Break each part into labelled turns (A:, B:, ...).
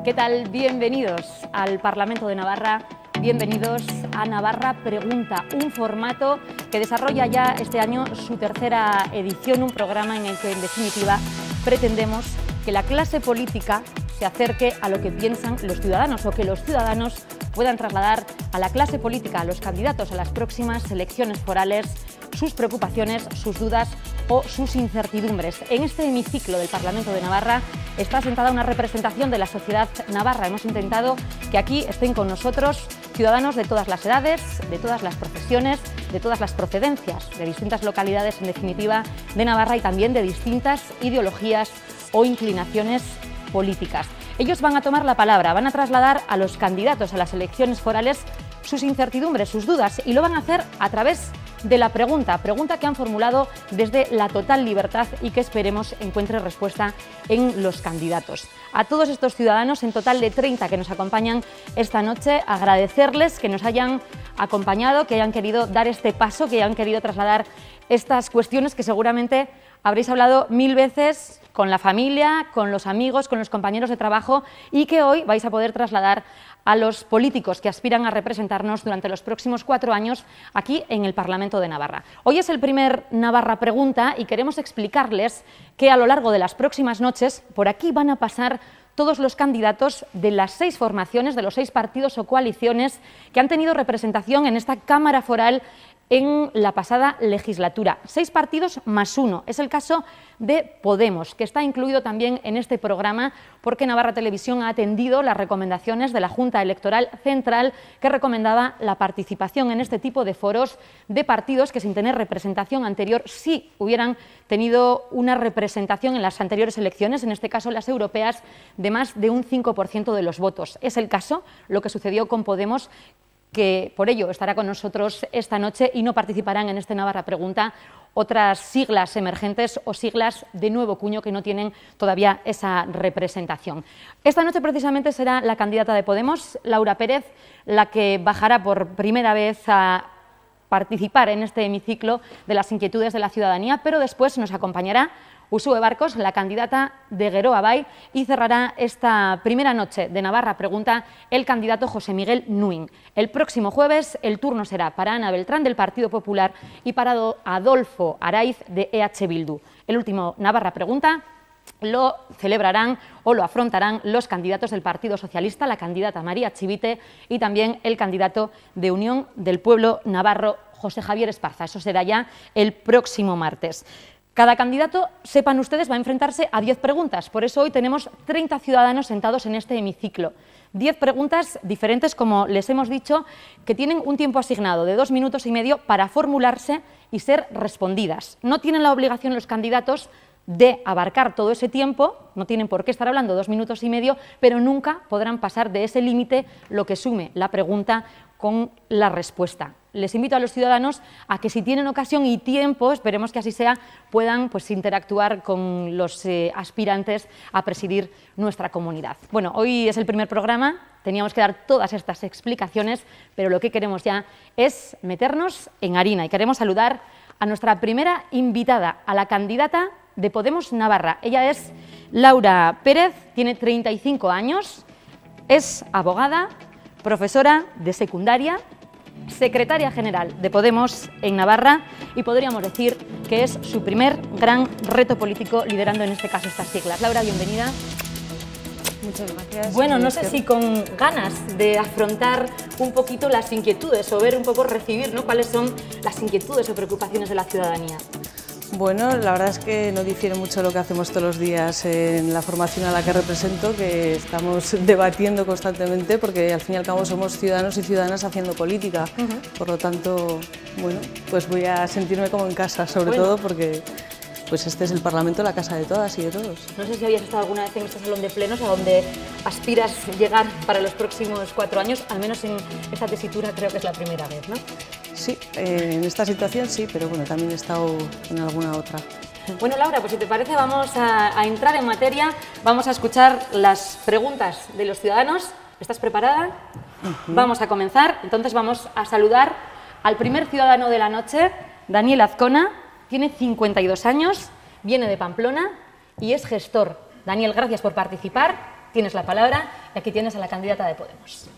A: ¿Qué tal? Bienvenidos al Parlamento de Navarra, bienvenidos a Navarra Pregunta, un formato que desarrolla ya este año su tercera edición, un programa en el que en definitiva pretendemos que la clase política se acerque a lo que piensan los ciudadanos o que los ciudadanos puedan trasladar a la clase política, a los candidatos a las próximas elecciones forales, sus preocupaciones, sus dudas o sus incertidumbres. En este hemiciclo del Parlamento de Navarra está sentada una representación de la sociedad navarra. Hemos intentado que aquí estén con nosotros ciudadanos de todas las edades, de todas las profesiones, de todas las procedencias, de distintas localidades, en definitiva, de Navarra y también de distintas ideologías o inclinaciones políticas. Ellos van a tomar la palabra, van a trasladar a los candidatos a las elecciones forales sus incertidumbres, sus dudas, y lo van a hacer a través de la pregunta que han formulado desde la total libertad y que esperemos encuentre respuesta en los candidatos. A todos estos ciudadanos, en total de 30 que nos acompañan esta noche, agradecerles que nos hayan acompañado, que hayan querido dar este paso, que hayan querido trasladar estas cuestiones que seguramente habréis hablado 1000 veces con la familia, con los amigos, con los compañeros de trabajo y que hoy vais a poder trasladar a los políticos que aspiran a representarnos durante los próximos 4 años aquí en el Parlamento de Navarra. Hoy es el primer Navarra Pregunta y queremos explicarles que a lo largo de las próximas noches por aquí van a pasar todos los candidatos de las 6 formaciones, de los 6 partidos o coaliciones que han tenido representación en esta Cámara Foral en la pasada legislatura. 6 partidos más 1. Es el caso de Podemos, que está incluido también en este programa porque Navarra Televisión ha atendido las recomendaciones de la Junta Electoral Central que recomendaba la participación en este tipo de foros de partidos que sin tener representación anterior sí hubieran tenido una representación en las anteriores elecciones, en este caso las europeas, de más de un 5% de los votos. Es el caso, lo que sucedió con Podemos, que por ello estará con nosotros esta noche y no participarán en este Navarra Pregunta otras siglas emergentes o siglas de nuevo cuño que no tienen todavía esa representación. Esta noche precisamente será la candidata de Podemos, Laura Pérez, la que bajará por primera vez a participar en este hemiciclo de las inquietudes de la ciudadanía, pero después nos acompañará Uxue Barcos, la candidata de Geroa Bai, y cerrará esta primera noche de Navarra Pregunta el candidato José Miguel Nuin. El próximo jueves el turno será para Ana Beltrán del Partido Popular y para Adolfo Araiz de EH Bildu. El último Navarra Pregunta lo celebrarán o lo afrontarán los candidatos del Partido Socialista, la candidata María Chivite y también el candidato de Unión del Pueblo Navarro, José Javier Esparza. Eso será ya el próximo martes. Cada candidato, sepan ustedes, va a enfrentarse a 10 preguntas. Por eso hoy tenemos 30 ciudadanos sentados en este hemiciclo. 10 preguntas diferentes, como les hemos dicho, que tienen un tiempo asignado de 2 minutos y medio para formularse y ser respondidas. No tienen la obligación los candidatos de abarcar todo ese tiempo, no tienen por qué estar hablando 2 minutos y medio, pero nunca podrán pasar de ese límite lo que sume la pregunta con la respuesta. Les invito a los ciudadanos a que si tienen ocasión y tiempo, esperemos que así sea, puedan interactuar con los aspirantes a presidir nuestra comunidad. Bueno, hoy es el primer programa, teníamos que dar todas estas explicaciones, pero lo que queremos ya es meternos en harina y queremos saludar a nuestra primera invitada, a la candidata de Podemos Navarra. Ella es Laura Pérez, tiene 35 años, es abogada, profesora de secundaria, secretaria general de Podemos en Navarra y podríamos decir que es su primer gran reto político liderando en este caso estas siglas. Laura, bienvenida.
B: Muchas gracias.
A: Bueno, no sé si con ganas de afrontar un poquito las inquietudes o ver un poco, recibir, ¿no?, cuáles son las inquietudes o preocupaciones de la ciudadanía.
B: Bueno, la verdad es que no difiere mucho lo que hacemos todos los días en la formación a la que represento, que estamos debatiendo constantemente porque al fin y al cabo somos ciudadanos y ciudadanas haciendo política. Por lo tanto, bueno, pues voy a sentirme como en casa, sobre todo porque pues este es el Parlamento, la casa de todas y de todos.
A: No sé si habías estado alguna vez en este salón de plenos a donde aspiras llegar para los próximos 4 años, al menos en esta tesitura creo que es la primera vez, ¿no?
B: Sí, en esta situación sí, pero bueno, también he estado en alguna otra.
A: Bueno, Laura, pues si te parece vamos a entrar en materia, vamos a escuchar las preguntas de los ciudadanos. ¿Estás preparada? Vamos a comenzar, entonces vamos a saludar al primer ciudadano de la noche, Daniel Azcona, tiene 52 años, viene de Pamplona y es gestor. Daniel, gracias por participar. tienes la palabra y aquí tienes a la candidata de Podemos.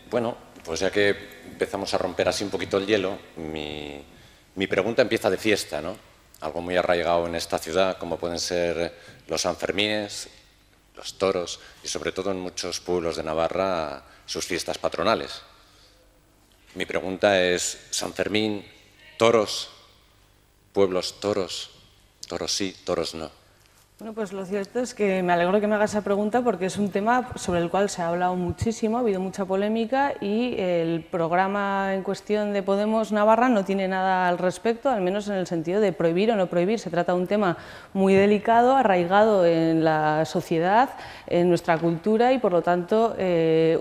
C: Bueno, pues ya que empezamos a romper así un poquito el hielo, mi pregunta empieza de fiesta, ¿no? Algo muy arraigado en esta ciudad, como pueden ser los Sanfermines, los toros y sobre todo en muchos pueblos de Navarra sus fiestas patronales. Mi pregunta es, San Fermín, toros, pueblos toros, toros sí, toros no.
B: Bueno, pues lo cierto es que me alegro que me hagas esa pregunta porque es un tema sobre el cual se ha hablado muchísimo, ha habido mucha polémica y el programa en cuestión de Podemos Navarra no tiene nada al respecto, al menos en el sentido de prohibir o no prohibir. Se trata de un tema muy delicado, arraigado en la sociedad, en nuestra cultura y por lo tanto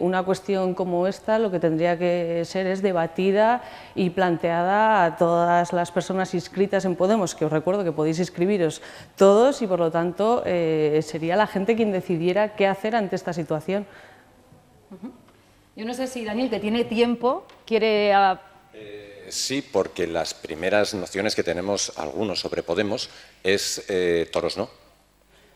B: una cuestión como esta lo que tendría que ser es debatida y planteada a todas las personas inscritas en Podemos, que os recuerdo que podéis inscribiros todos y por lo tanto sería la gente quien decidiera qué hacer ante esta situación.
A: Yo no sé si Daniel, que tiene tiempo, quiere...
C: Sí, porque las primeras nociones que tenemos algunos sobre Podemos es toros no.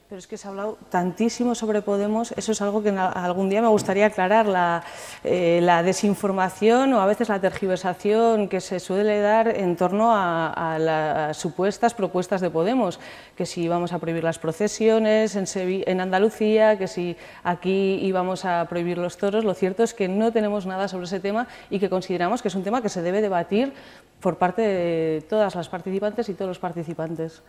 B: Pero es que se ha hablado tantísimo sobre Podemos, eso es algo que algún día me gustaría aclarar, la desinformación o a veces la tergiversación que se suele dar en torno a las supuestas propuestas de Podemos, que si íbamos a prohibir las procesiones en Andalucía, que si aquí íbamos a prohibir los toros. Lo cierto es que no tenemos nada sobre ese tema y que consideramos que es un tema que se debe debatir por parte de todas las participantes y todos los participantes.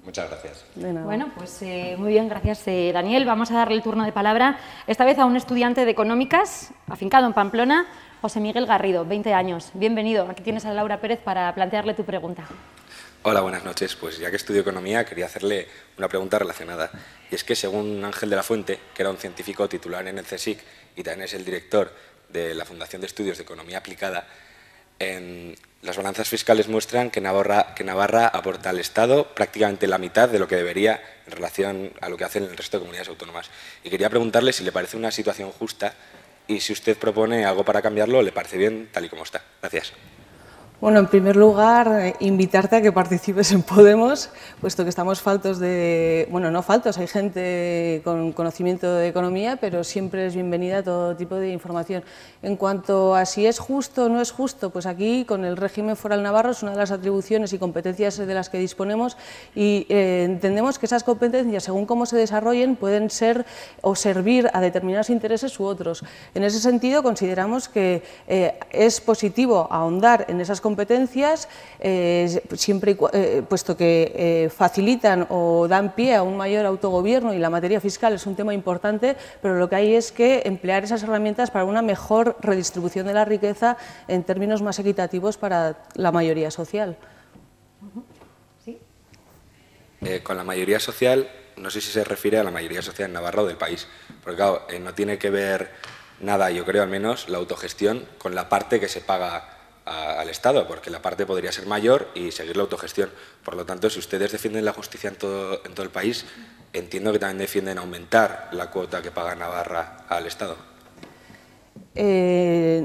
C: Muchas gracias.
A: Bueno, pues muy bien, gracias Daniel. Vamos a darle el turno de palabra, esta vez a un estudiante de Económicas, afincado en Pamplona, José Miguel Garrido, 20 años. Bienvenido, aquí tienes a Laura Pérez para plantearle tu pregunta.
D: Hola, buenas noches. Pues ya que estudio Economía, quería hacerle una pregunta relacionada. Y es que según Ángel de la Fuente, que era un científico titular en el CSIC y también es el director de la Fundación de Estudios de Economía Aplicada, las balanzas fiscales muestran que Navarra aporta al Estado prácticamente la mitad de lo que debería en relación a lo que hacen el resto de comunidades autónomas. Y quería preguntarle si le parece una situación justa y si usted propone algo para cambiarlo, ¿le parece bien tal y como está? Gracias.
B: Bueno, en primer lugar, invitarte a que participes en Podemos, puesto que estamos faltos de... Bueno, no faltos, hay gente con conocimiento de economía, pero siempre es bienvenida todo tipo de información. En cuanto a si es justo o no es justo, pues aquí, con el régimen foral navarro, es una de las atribuciones y competencias de las que disponemos y entendemos que esas competencias, según cómo se desarrollen, pueden ser o servir a determinados intereses u otros. En ese sentido, consideramos que es positivo ahondar en esas competencias, puesto que facilitan o dan pie a un mayor autogobierno y la materia fiscal es un tema importante, pero lo que hay es que emplear esas herramientas para una mejor redistribución de la riqueza en términos más equitativos para la mayoría social.
A: ¿Sí?
D: Con la mayoría social, no sé si se refiere a la mayoría social en Navarra o del país, porque claro, no tiene que ver nada, yo creo al menos, la autogestión con la parte que se paga al Estado, porque la parte podría ser mayor y seguir la autogestión. Por lo tanto, si ustedes defienden la justicia en todo el país, entiendo que también defienden aumentar la cuota que paga Navarra al Estado.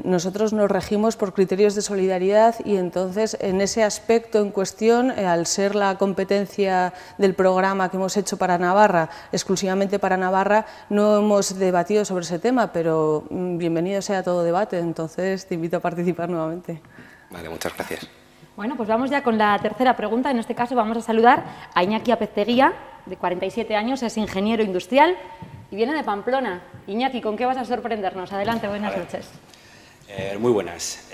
B: Nosotros nos regimos por criterios de solidaridad y entonces en ese aspecto en cuestión, al ser la competencia del programa que hemos hecho para Navarra, exclusivamente para Navarra, no hemos debatido sobre ese tema, pero bienvenido sea todo debate, entonces te invito a participar nuevamente.
D: Vale, muchas gracias.
A: Bueno, pues vamos ya con la tercera pregunta. En este caso vamos a saludar a Iñaki Apezteguía, de 47 años, es ingeniero industrial y viene de Pamplona. Iñaki, ¿con qué vas a sorprendernos? Adelante, buenas noches.
E: Muy buenas.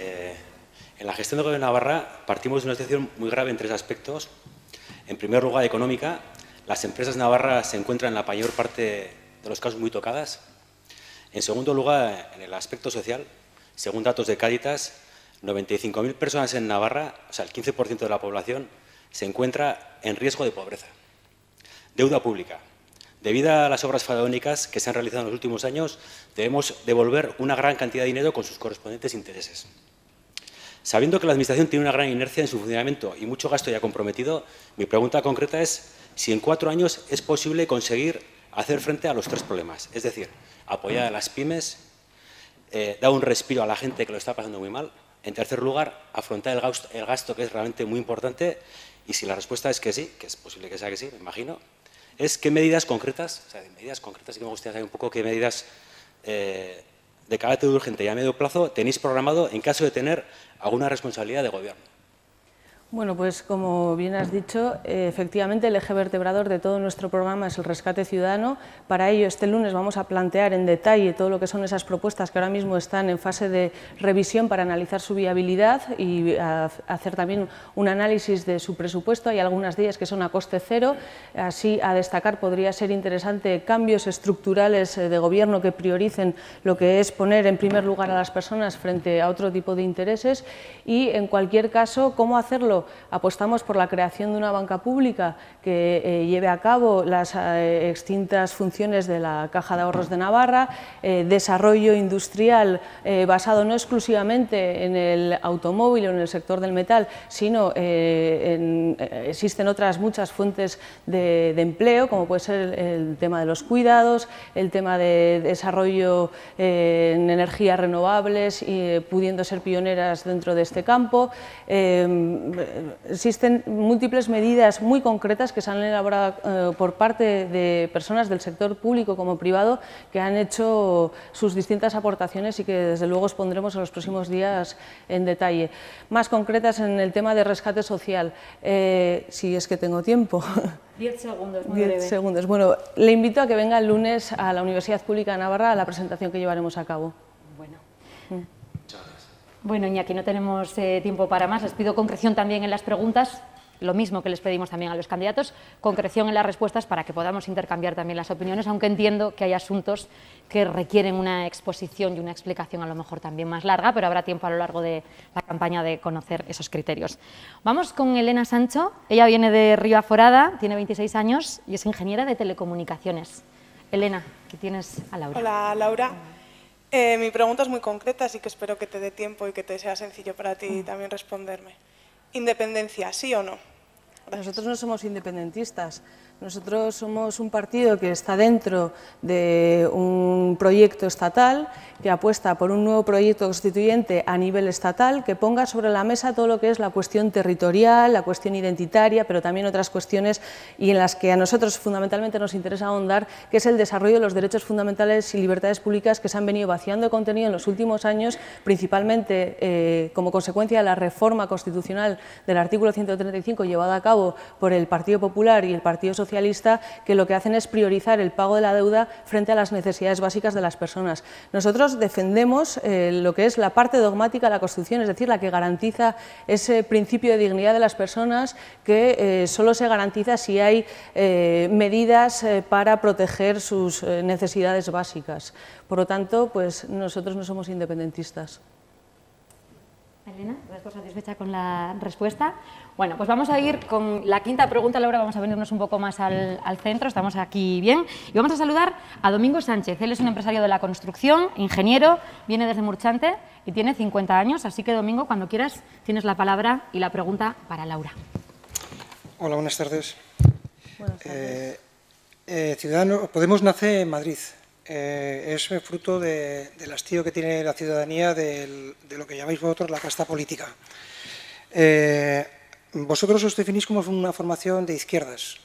E: En la gestión del Gobierno de Navarra partimos de una situación muy grave en tres aspectos. En primer lugar, económica. Las empresas de Navarra se encuentran en la mayor parte de los casos muy tocadas. En segundo lugar, en el aspecto social, según datos de Cáritas, 95.000 personas en Navarra, o sea, el 15% de la población, se encuentra en riesgo de pobreza. Deuda pública. Debido a las obras faraónicas que se han realizado en los últimos años, debemos devolver una gran cantidad de dinero con sus correspondientes intereses. Sabiendo que la Administración tiene una gran inercia en su funcionamiento y mucho gasto ya comprometido, mi pregunta concreta es si en 4 años es posible conseguir hacer frente a los tres problemas, es decir, apoyar a las pymes, dar un respiro a la gente que lo está pasando muy mal. En tercer lugar, afrontar el gasto que es realmente muy importante y si la respuesta es que sí, que es posible que sea que sí, me imagino, es qué medidas concretas, o sea, de medidas concretas, sí que me gustaría saber un poco qué medidas de carácter urgente y a medio plazo tenéis programado en caso de tener alguna responsabilidad de gobierno.
B: Bueno, pues como bien has dicho, efectivamente el eje vertebrador de todo nuestro programa es el rescate ciudadano. Para ello, este lunes vamos a plantear en detalle todo lo que son esas propuestas que ahora mismo están en fase de revisión para analizar su viabilidad y hacer también un análisis de su presupuesto. Hay algunas de ellas que son a coste cero, así a destacar podría ser interesante cambios estructurales de gobierno que prioricen lo que es poner en primer lugar a las personas frente a otro tipo de intereses y, en cualquier caso, ¿cómo hacerlo? Apostamos por la creación de una banca pública que lleve a cabo las extintas funciones de la Caja de Ahorros de Navarra, desarrollo industrial basado no exclusivamente en el automóvil o en el sector del metal, sino existen otras muchas fuentes de empleo, como puede ser el tema de los cuidados, el tema de desarrollo en energías renovables, pudiendo ser pioneras dentro de este campo. Existen múltiples medidas muy concretas que se han elaborado por parte de personas del sector público como privado que han hecho sus distintas aportaciones y que desde luego expondremos en los próximos días en detalle. Más concretas en el tema de rescate social, si es que tengo tiempo.
A: 10 segundos, muy breve.
B: 10 segundos. Bueno, le invito a que venga el lunes a la Universidad Pública de Navarra a la presentación que llevaremos a cabo.
A: Bueno, Iñaki, no tenemos tiempo para más. Les pido concreción también en las preguntas, lo mismo que les pedimos también a los candidatos, concreción en las respuestas para que podamos intercambiar también las opiniones, aunque entiendo que hay asuntos que requieren una exposición y una explicación a lo mejor también más larga, pero habrá tiempo a lo largo de la campaña de conocer esos criterios. Vamos con Elena Sancho. Ella viene de Río Aforada, tiene 26 años y es ingeniera de telecomunicaciones. Elena, ¿qué tienes a Laura?
F: Hola, Laura. Mi pregunta es muy concreta, así que espero que te dé tiempo y que te sea sencillo para ti también responderme. ¿Independencia, sí o no? Gracias.
B: Nosotros no somos independentistas. Nosotros somos un partido que está dentro de un proyecto estatal, que apuesta por un nuevo proyecto constituyente a nivel estatal, que ponga sobre la mesa todo lo que es la cuestión territorial, la cuestión identitaria, pero también otras cuestiones y en las que a nosotros fundamentalmente nos interesa ahondar, que es el desarrollo de los derechos fundamentales y libertades públicas que se han venido vaciando de contenido en los últimos años, principalmente como consecuencia de la reforma constitucional del artículo 135 llevada a cabo por el Partido Popular y el Partido Socialista, que lo que hacen es priorizar el pago de la deuda frente a las necesidades básicas de las personas. Nosotros defendemos lo que es la parte dogmática de la Constitución, es decir, la que garantiza ese principio de dignidad de las personas, que solo se garantiza si hay medidas para proteger sus necesidades básicas. Por lo tanto, pues nosotros no somos independentistas.
A: Elena, ¿estás satisfecha con la respuesta? Bueno, pues vamos a ir con la quinta pregunta, Laura, vamos a venirnos un poco más al centro, estamos aquí bien, y vamos a saludar a Domingo Sánchez. Él es un empresario de la construcción, ingeniero, viene desde Murchante y tiene 50 años, así que Domingo, cuando quieras, tienes la palabra y la pregunta para Laura.
G: Hola, buenas tardes.
B: Buenas tardes.
G: Podemos nace en Madrid. Es fruto del hastío que tiene la ciudadanía de lo que llamáis vosotros la casta política. Vosotros os definís como una formación de izquierdas.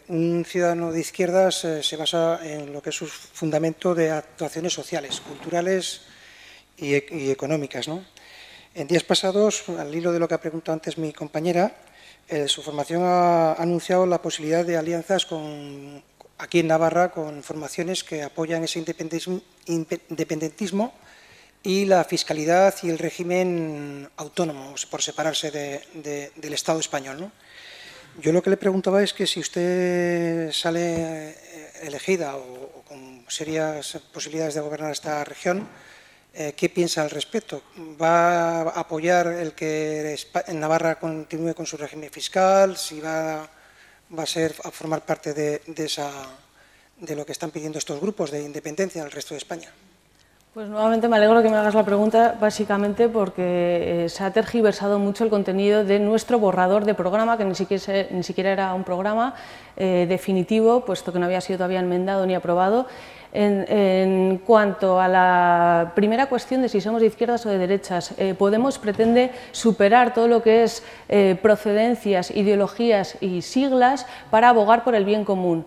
G: Un ciudadano de izquierdas se basa en lo que es su fundamento de actuaciones sociales, culturales y económicas, ¿no? En días pasados, al hilo de lo que ha preguntado antes mi compañera, su formación ha anunciado la posibilidad de alianzas aquí en Navarra con formaciones que apoyan ese independentismo y la fiscalidad y el régimen autónomo, por separarse del Estado español, ¿no? Yo lo que le preguntaba es que si usted sale elegida o con serias posibilidades de gobernar esta región, ¿qué piensa al respecto? ¿Va a apoyar el que en Navarra continúe con su régimen fiscal? ¿Si va a formar parte de lo que están pidiendo estos grupos de independencia en el resto de España?
B: Pues nuevamente me alegro que me hagas la pregunta, básicamente porque se ha tergiversado mucho el contenido de nuestro borrador de programa, que ni siquiera era un programa definitivo, puesto que no había sido todavía enmendado ni aprobado. En cuanto a la primera cuestión de si somos de izquierdas o de derechas, Podemos pretende superar todo lo que es procedencias, ideologías y siglas para abogar por el bien común.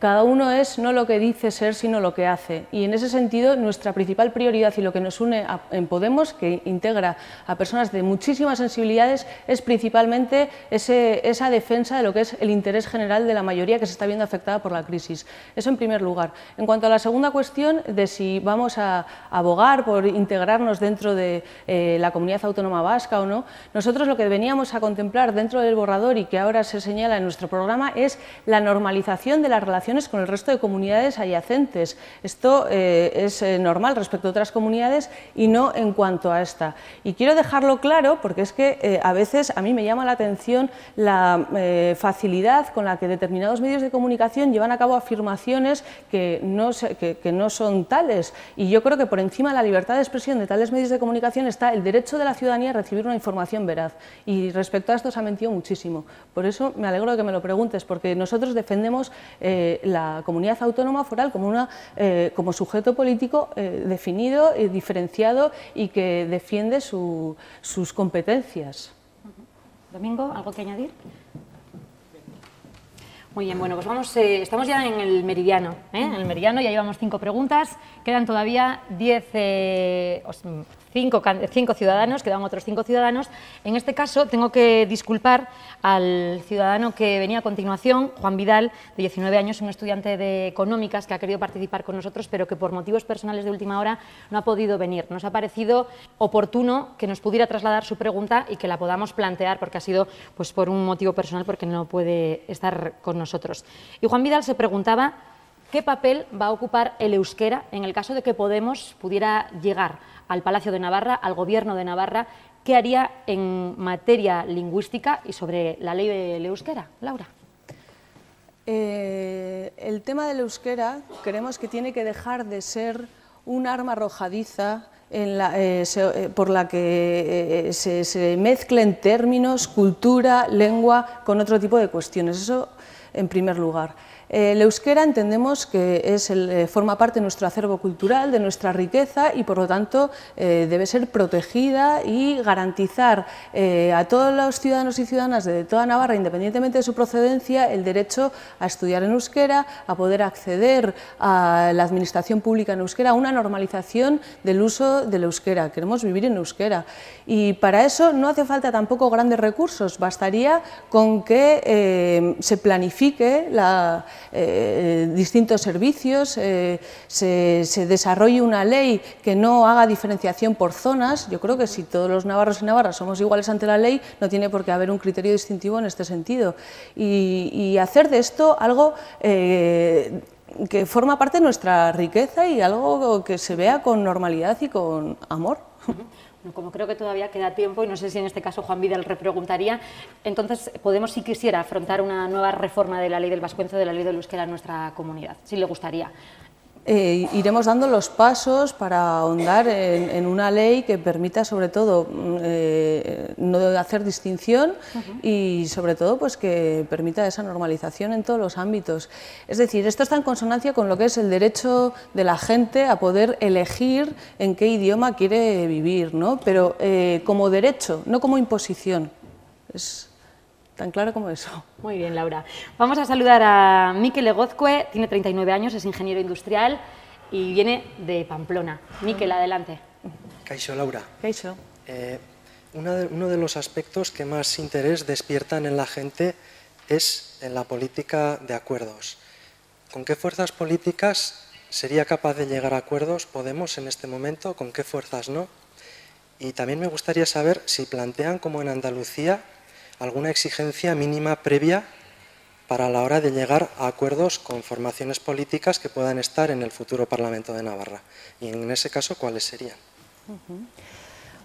B: Cada uno es no lo que dice ser, sino lo que hace. Y en ese sentido, nuestra principal prioridad y lo que nos une en Podemos, que integra a personas de muchísimas sensibilidades, es principalmente esa defensa de lo que es el interés general de la mayoría que se está viendo afectada por la crisis. Eso en primer lugar. En cuanto a la segunda cuestión de si vamos a abogar por integrarnos dentro de la comunidad autónoma vasca o no, nosotros lo que veníamos a contemplar dentro del borrador y que ahora se señala en nuestro programa es la normalización de las relaciones con el resto de comunidades adyacentes. Esto es normal respecto a otras comunidades y no en cuanto a esta. Y quiero dejarlo claro porque es que a veces a mí me llama la atención la facilidad con la que determinados medios de comunicación llevan a cabo afirmaciones que no son tales. Y yo creo que por encima de la libertad de expresión de tales medios de comunicación está el derecho de la ciudadanía a recibir una información veraz. Y respecto a esto se ha mentido muchísimo. Por eso me alegro de que me lo preguntes, porque nosotros defendemos la comunidad autónoma foral como sujeto político definido, diferenciado y que defiende sus competencias.
A: Domingo, ¿algo que añadir? Muy bien, bueno, pues vamos, estamos ya en el meridiano, En el meridiano ya llevamos 5 preguntas, quedan todavía 5 ciudadanos, quedan otros 5 ciudadanos. En este caso tengo que disculpar al ciudadano que venía a continuación, Juan Vidal, de 19 años, un estudiante de Económicas que ha querido participar con nosotros, pero que por motivos personales de última hora no ha podido venir. Nos ha parecido oportuno que nos pudiera trasladar su pregunta y que la podamos plantear, porque ha sido pues, por un motivo personal, porque no puede estar con nosotros. Y Juan Vidal se preguntaba qué papel va a ocupar el euskera en el caso de que Podemos pudiera llegar al Palacio de Navarra, al Gobierno de Navarra. ¿Qué haría en materia lingüística y sobre la ley del euskera? Laura.
B: El tema del euskera creemos que tiene que dejar de ser un arma arrojadiza por la que se mezclen términos, cultura, lengua con otro tipo de cuestiones. Eso en primer lugar. El euskera entendemos que forma parte de nuestro acervo cultural, de nuestra riqueza y por lo tanto debe ser protegida y garantizar a todos los ciudadanos y ciudadanas de toda Navarra, independientemente de su procedencia, el derecho a estudiar en euskera, a poder acceder a la administración pública en euskera, a una normalización del uso del euskera. Queremos vivir en euskera y para eso no hace falta tampoco grandes recursos, bastaría con que se planifique distintos servicios, se desarrolle una ley que no haga diferenciación por zonas. Yo creo que si todos los navarros y navarras somos iguales ante la ley, no tiene por qué haber un criterio distintivo en este sentido. Y hacer de esto algo que forma parte de nuestra riqueza y algo que se vea con normalidad y con amor.
A: Como creo que todavía queda tiempo, y no sé si en este caso Juan Vidal repreguntaría, entonces Podemos, si quisiera, afrontar una nueva reforma de la ley del vascuence, de la ley del euskera en nuestra comunidad, si le gustaría.
B: Iremos dando los pasos para ahondar en una ley que permita, sobre todo, no hacer distinción y, sobre todo, pues que permita esa normalización en todos los ámbitos. Es decir, esto está en consonancia con lo que es el derecho de la gente a poder elegir en qué idioma quiere vivir, ¿no? Pero como derecho, no como imposición. Es tan claro como eso.
A: Muy bien, Laura. Vamos a saludar a Mikel Egozcue, tiene 39 años, es ingeniero industrial y viene de Pamplona. Mikel, adelante.
G: Kaixo, Laura.
B: Kaixo.
G: Uno de los aspectos que más interés despiertan en la gente es en la política de acuerdos. ¿Con qué fuerzas políticas sería capaz de llegar a acuerdos Podemos en este momento? ¿Con qué fuerzas no? Y también me gustaría saber si plantean, como en Andalucía, alguna exigencia mínima previa para la hora de llegar a acuerdos con formaciones políticas que puedan estar en el futuro Parlamento de Navarra. Y en ese caso, ¿cuáles serían?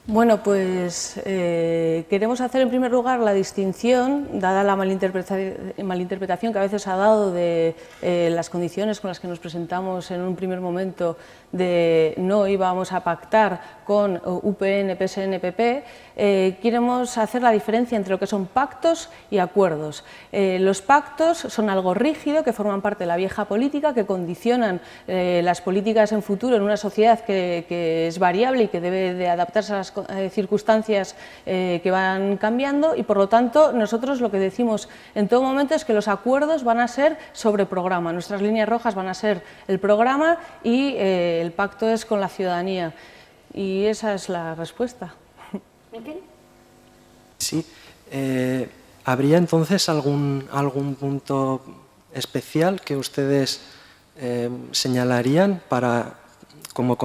B: Bueno, pues queremos hacer en primer lugar la distinción, dada la malinterpretación que a veces ha dado de las condiciones con las que nos presentamos en un primer momento de no íbamos a pactar con UPN, PSN, PP, queremos hacer la diferencia entre lo que son pactos y acuerdos. Los pactos son algo rígido, que forman parte de la vieja política, que condicionan las políticas en futuro en una sociedad que es variable y que debe de adaptarse a las circunstancias que van cambiando, y por lo tanto nosotros lo que decimos en todo momento es que los acuerdos van a ser sobre programa, nuestras líneas rojas van a ser el programa y el pacto es con la ciudadanía, y esa es la respuesta.
H: Sí, ¿habría entonces algún punto especial que ustedes señalarían como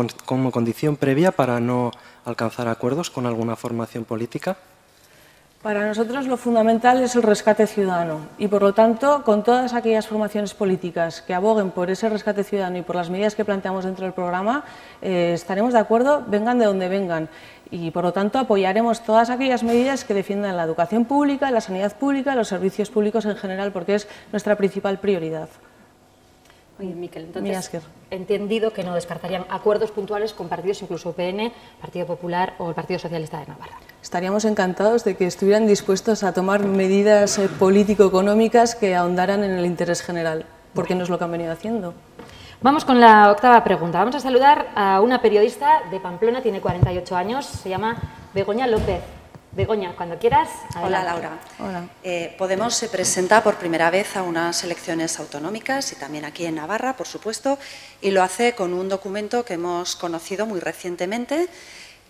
H: condición previa para no alcanzar acuerdos con alguna formación política?
B: Para nosotros lo fundamental es el rescate ciudadano y, por lo tanto, con todas aquellas formaciones políticas que aboguen por ese rescate ciudadano y por las medidas que planteamos dentro del programa, estaremos de acuerdo, vengan de donde vengan. Y, por lo tanto, apoyaremos todas aquellas medidas que defiendan la educación pública, la sanidad pública, los servicios públicos en general, porque es nuestra principal prioridad.
A: Oye, Miquel, entonces, entendido que no descartarían acuerdos puntuales con partidos, incluso UPN, Partido Popular o el Partido Socialista de Navarra.
B: Estaríamos encantados de que estuvieran dispuestos a tomar medidas político-económicas que ahondaran en el interés general, porque no es lo que han venido haciendo.
A: Vamos con la octava pregunta. Vamos a saludar a una periodista de Pamplona, tiene 48 años, se llama Begoña López. Begoña, cuando quieras. Adelante.
I: Hola, Laura.
B: Hola.
I: Podemos se presenta por primera vez a unas elecciones autonómicas y también aquí en Navarra, por supuesto, y lo hace con un documento que hemos conocido muy recientemente,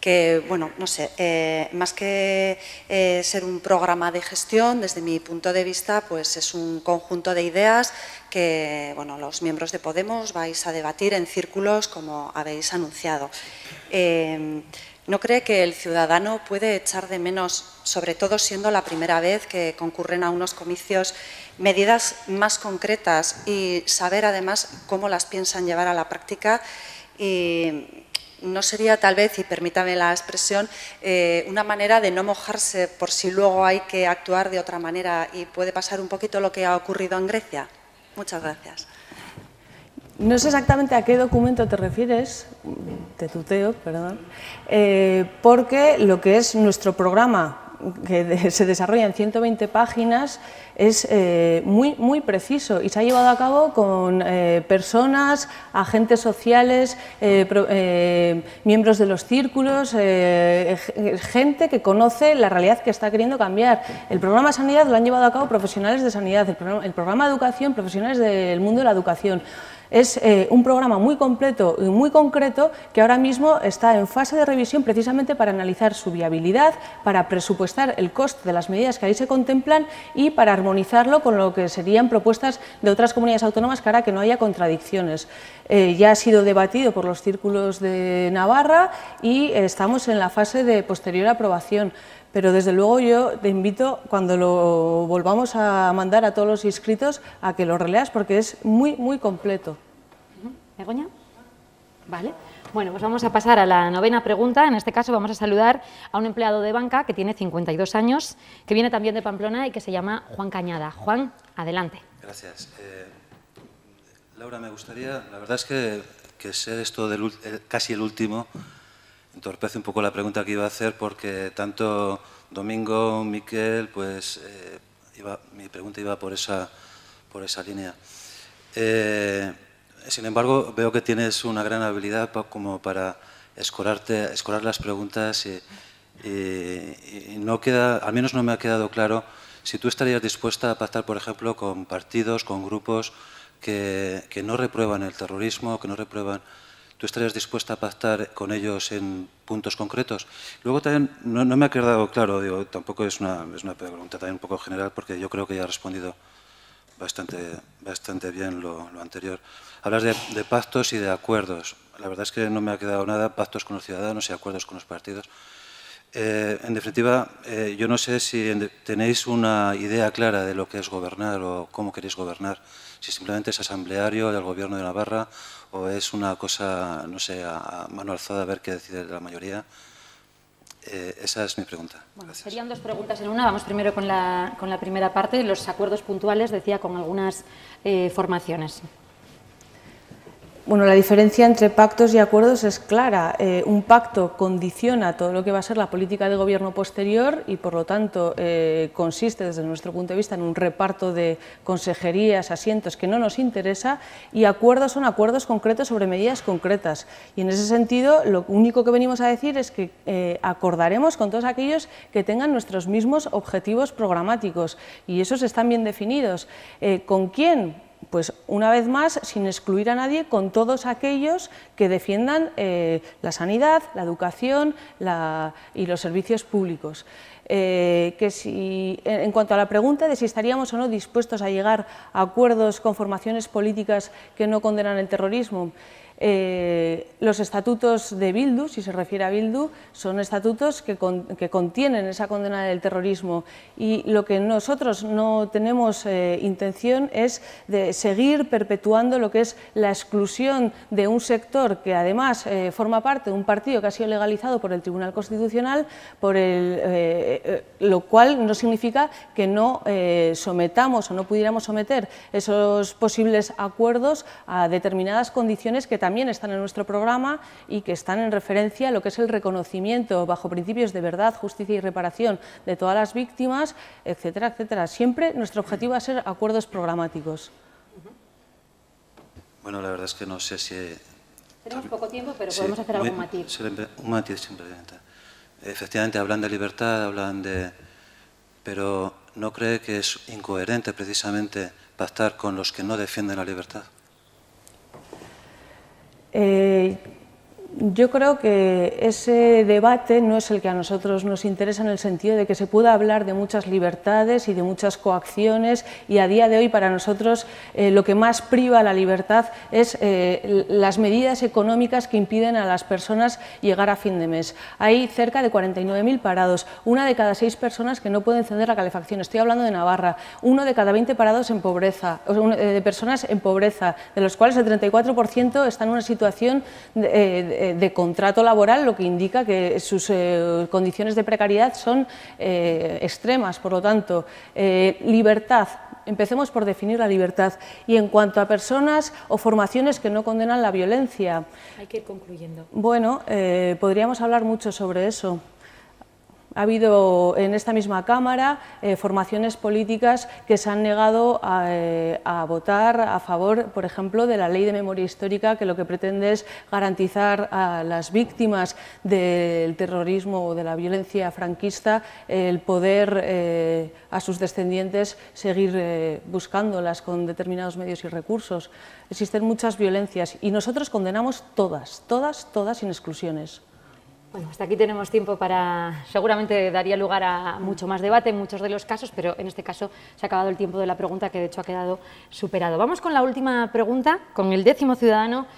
I: que, bueno, no sé, más que ser un programa de gestión, desde mi punto de vista, pues es un conjunto de ideas que, bueno, los miembros de Podemos vais a debatir en círculos como habéis anunciado. ¿No cree que el ciudadano puede echar de menos, sobre todo siendo la primera vez que concurren a unos comicios, medidas más concretas y saber además cómo las piensan llevar a la práctica? Y no sería tal vez, y permítame la expresión, una manera de no mojarse por si luego hay que actuar de otra manera y puede pasar un poquito lo que ha ocurrido en Grecia. Muchas gracias.
B: No sé exactamente a qué documento te refieres, te tuteo, perdón, porque lo que es nuestro programa, que se desarrolla en 120 páginas, es muy preciso y se ha llevado a cabo con personas, agentes sociales, miembros de los círculos, gente que conoce la realidad que está queriendo cambiar. El programa de sanidad lo han llevado a cabo profesionales de sanidad, el programa de educación, profesionales del mundo de la educación. Es un programa muy completo y muy concreto que ahora mismo está en fase de revisión precisamente para analizar su viabilidad, para presupuestar el coste de las medidas que ahí se contemplan y para armonizarlo con lo que serían propuestas de otras comunidades autónomas para que no haya contradicciones. Ya ha sido debatido por los círculos de Navarra y estamos en la fase de posterior aprobación. Pero desde luego yo te invito, cuando lo volvamos a mandar a todos los inscritos, a que lo releas porque es muy completo.
A: ¿Begoña? Vale. Bueno, pues vamos a pasar a la novena pregunta. En este caso vamos a saludar a un empleado de banca que tiene 52 años, que viene también de Pamplona y que se llama Juan Cañada. Juan, adelante.
J: Gracias. Laura, me gustaría, la verdad es que ser esto casi el último entorpece un poco la pregunta que iba a hacer, porque tanto Domingo, Miquel, pues mi pregunta iba por esa línea. Sin embargo, veo que tienes una gran habilidad como para escorar las preguntas y no queda, al menos no me ha quedado claro si tú estarías dispuesta a pactar, por ejemplo, con partidos, con grupos que no reprueban el terrorismo, que no reprueban. ¿Tú estarías dispuesta a pactar con ellos en puntos concretos? Luego también no me ha quedado claro, digo, tampoco es una pregunta también un poco general, porque yo creo que ya he respondido bastante bien lo anterior. Hablas de pactos y de acuerdos. La verdad es que no me ha quedado nada, pactos con los ciudadanos y acuerdos con los partidos. En definitiva, yo no sé si tenéis una idea clara de lo que es gobernar o cómo queréis gobernar, si simplemente es asambleario del Gobierno de Navarra o es una cosa, no sé, a mano alzada a ver qué decide la mayoría. Esa es mi pregunta.
A: Bueno, serían dos preguntas en una. Vamos primero con la primera parte, los acuerdos puntuales, decía, con algunas formaciones.
B: Bueno, la diferencia entre pactos y acuerdos es clara. Un pacto condiciona todo lo que va a ser la política de gobierno posterior y, por lo tanto, consiste, desde nuestro punto de vista, en un reparto de consejerías, asientos que no nos interesa, y acuerdos son acuerdos concretos sobre medidas concretas. Y, en ese sentido, lo único que venimos a decir es que acordaremos con todos aquellos que tengan nuestros mismos objetivos programáticos, y esos están bien definidos. ¿Con quién? Pues una vez más, sin excluir a nadie, con todos aquellos que defiendan la sanidad, la educación y los servicios públicos. En cuanto a la pregunta de si estaríamos o no dispuestos a llegar a acuerdos con formaciones políticas que no condenan el terrorismo, los estatutos de Bildu, si se refiere a Bildu, son estatutos que contienen esa condena del terrorismo, y lo que nosotros no tenemos intención es de seguir perpetuando lo que es la exclusión de un sector que además forma parte de un partido que ha sido legalizado por el Tribunal Constitucional, lo cual no significa que no sometamos o no pudiéramos someter esos posibles acuerdos a determinadas condiciones que también están en nuestro programa y que están en referencia a lo que es el reconocimiento bajo principios de verdad, justicia y reparación de todas las víctimas, etcétera, etcétera. Siempre nuestro objetivo va a ser acuerdos programáticos.
J: Bueno, la verdad es que no sé si...
A: Tenemos poco tiempo, pero podemos hacer algún matiz.
J: Un matiz simplemente. Efectivamente, hablan de libertad, hablan de... Pero ¿no cree que es incoherente precisamente pactar con los que no defienden la libertad?
B: Yo creo que ese debate no es el que a nosotros nos interesa, en el sentido de que se pueda hablar de muchas libertades y de muchas coacciones, y a día de hoy para nosotros lo que más priva la libertad es las medidas económicas que impiden a las personas llegar a fin de mes. Hay cerca de 49.000 parados, 1 de cada 6 personas que no pueden encender la calefacción. Estoy hablando de Navarra. 1 de cada 20 parados en pobreza, de personas en pobreza, de los cuales el 34% está en una situación de contrato laboral, lo que indica que sus condiciones de precariedad son extremas. Por lo tanto, libertad. Empecemos por definir la libertad. Y en cuanto a personas o formaciones que no condenan la violencia...
A: Hay que ir concluyendo.
B: Bueno, podríamos hablar mucho sobre eso. Ha habido en esta misma Cámara formaciones políticas que se han negado a votar a favor, por ejemplo, de la Ley de Memoria Histórica, que lo que pretende es garantizar a las víctimas del terrorismo o de la violencia franquista el poder a sus descendientes seguir buscándolas con determinados medios y recursos. Existen muchas violencias y nosotros condenamos todas, sin exclusiones.
A: Bueno, hasta aquí tenemos tiempo para... Seguramente daría lugar a mucho más debate en muchos de los casos, pero en este caso se ha acabado el tiempo de la pregunta, que de hecho ha quedado superado. Vamos con la última pregunta, con el 10º ciudadano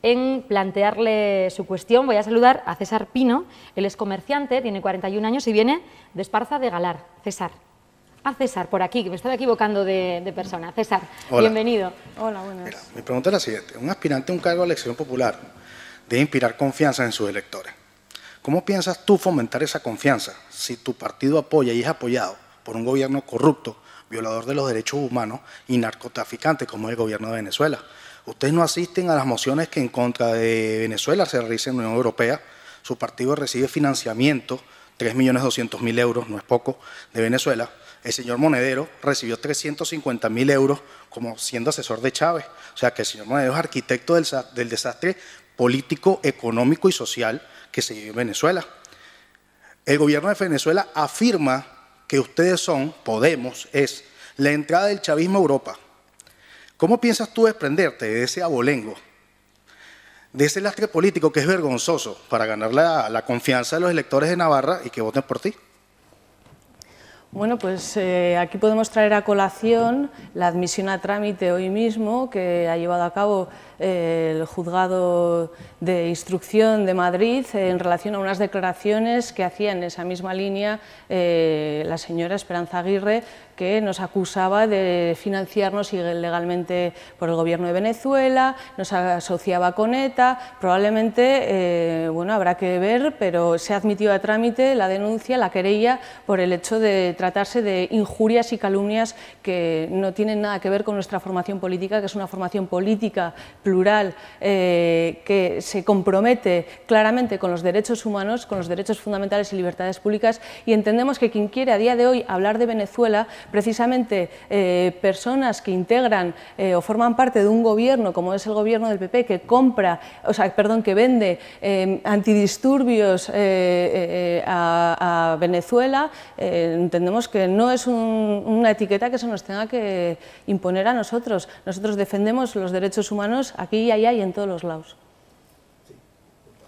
A: en plantearle su cuestión. Voy a saludar a César Pino. Él es comerciante, tiene 41 años y viene de Esparza de Galar. César. César, por aquí, que me estaba equivocando de persona. César, hola. Bienvenido.
B: Hola, buenas.
K: Mira, mi pregunta es la siguiente. Un aspirante a un cargo de elección popular debe inspirar confianza en sus electores. ¿Cómo piensas tú fomentar esa confianza si tu partido apoya y es apoyado por un gobierno corrupto, violador de los derechos humanos y narcotraficante como es el gobierno de Venezuela? Ustedes no asisten a las mociones que en contra de Venezuela se realizan en la Unión Europea. Su partido recibe financiamiento, 3.200.000 euros, no es poco, de Venezuela. El señor Monedero recibió 350.000 euros como siendo asesor de Chávez. O sea que el señor Monedero es arquitecto del desastre político, económico y social que se vive en Venezuela. El gobierno de Venezuela afirma que ustedes son, Podemos, es la entrada del chavismo a Europa. ¿Cómo piensas tú desprenderte de ese abolengo, de ese lastre político que es vergonzoso, para ganar la confianza de los electores de Navarra y que voten por ti?
B: Bueno, pues aquí podemos traer a colación la admisión a trámite hoy mismo que ha llevado a cabo el juzgado de instrucción de Madrid en relación a unas declaraciones que hacía en esa misma línea la señora Esperanza Aguirre, que nos acusaba de financiarnos ilegalmente por el gobierno de Venezuela, nos asociaba con ETA. Probablemente, bueno, habrá que ver, pero se ha admitido a trámite la denuncia, la querella, por el hecho de tratarse de injurias y calumnias que no tienen nada que ver con nuestra formación política, que es una formación política plural, que se compromete claramente con los derechos humanos, con los derechos fundamentales y libertades públicas, y entendemos que quien quiere a día de hoy hablar de Venezuela, precisamente personas que integran o forman parte de un gobierno como es el gobierno del PP, que que vende antidisturbios a Venezuela, entendemos que no es una etiqueta que se nos tenga que imponer a nosotros. Nosotros defendemos los derechos humanos aquí y allá y en todos los lados.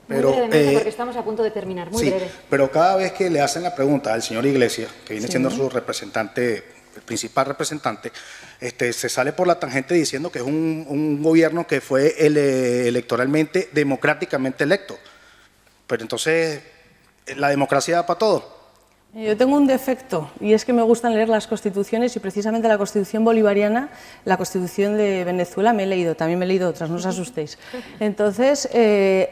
A: Pero, muy brevemente, porque estamos a punto de terminar, muy breve.
K: Pero cada vez que le hacen la pregunta al señor Iglesias, que viene siendo su representante, el principal representante, se sale por la tangente diciendo que es un gobierno que fue electoralmente, democráticamente electo. Pero entonces, ¿la democracia da para todo?
B: Yo tengo un defecto, y es que me gustan leer las constituciones, y precisamente la Constitución bolivariana, la Constitución de Venezuela me he leído, también me he leído otras, no os asustéis. Entonces,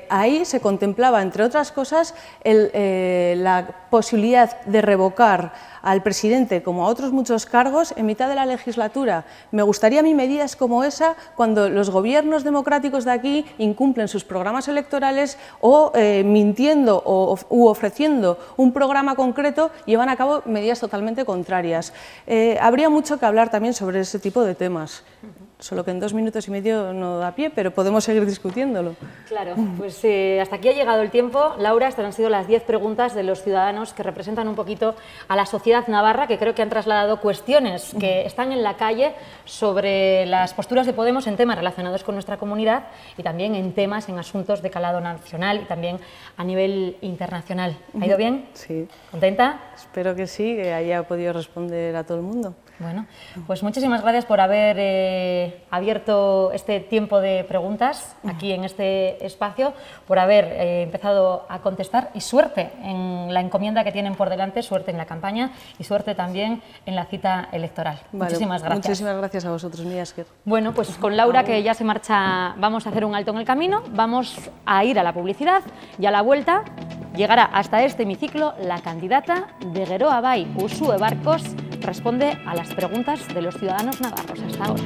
B: ahí se contemplaba, entre otras cosas, la posibilidad de revocar al presidente, como a otros muchos cargos, en mitad de la legislatura. Me gustaría a mí medidas como esa cuando los gobiernos democráticos de aquí incumplen sus programas electorales o mintiendo u ofreciendo un programa concreto llevan a cabo medidas totalmente contrarias. Habría mucho que hablar también sobre ese tipo de temas. Solo que en 2 minutos y medio no da pie, pero podemos seguir discutiéndolo.
A: Claro, pues hasta aquí ha llegado el tiempo. Laura, estas han sido las 10 preguntas de los ciudadanos que representan un poquito a la sociedad navarra, que creo que han trasladado cuestiones que están en la calle sobre las posturas de Podemos en temas relacionados con nuestra comunidad y también en temas, en asuntos de calado nacional y también a nivel internacional. ¿Ha ido bien?
B: Sí.
A: ¿Contenta?
B: Espero que sí, que haya podido responder a todo el mundo.
A: Bueno, pues muchísimas gracias por haber abierto este tiempo de preguntas aquí en este espacio, por haber empezado a contestar y suerte en la encomienda que tienen por delante, suerte en la campaña y suerte también en la cita electoral. Vale, muchísimas gracias.
B: Muchísimas gracias a vosotros, Mía Esker.
A: Bueno, pues con Laura, que ya se marcha, vamos a hacer un alto en el camino, vamos a ir a la publicidad y a la vuelta llegará hasta este hemiciclo la candidata de Geroa Bai, Uxue Barkos, responde a las preguntas de los ciudadanos navarros. Hasta ahora.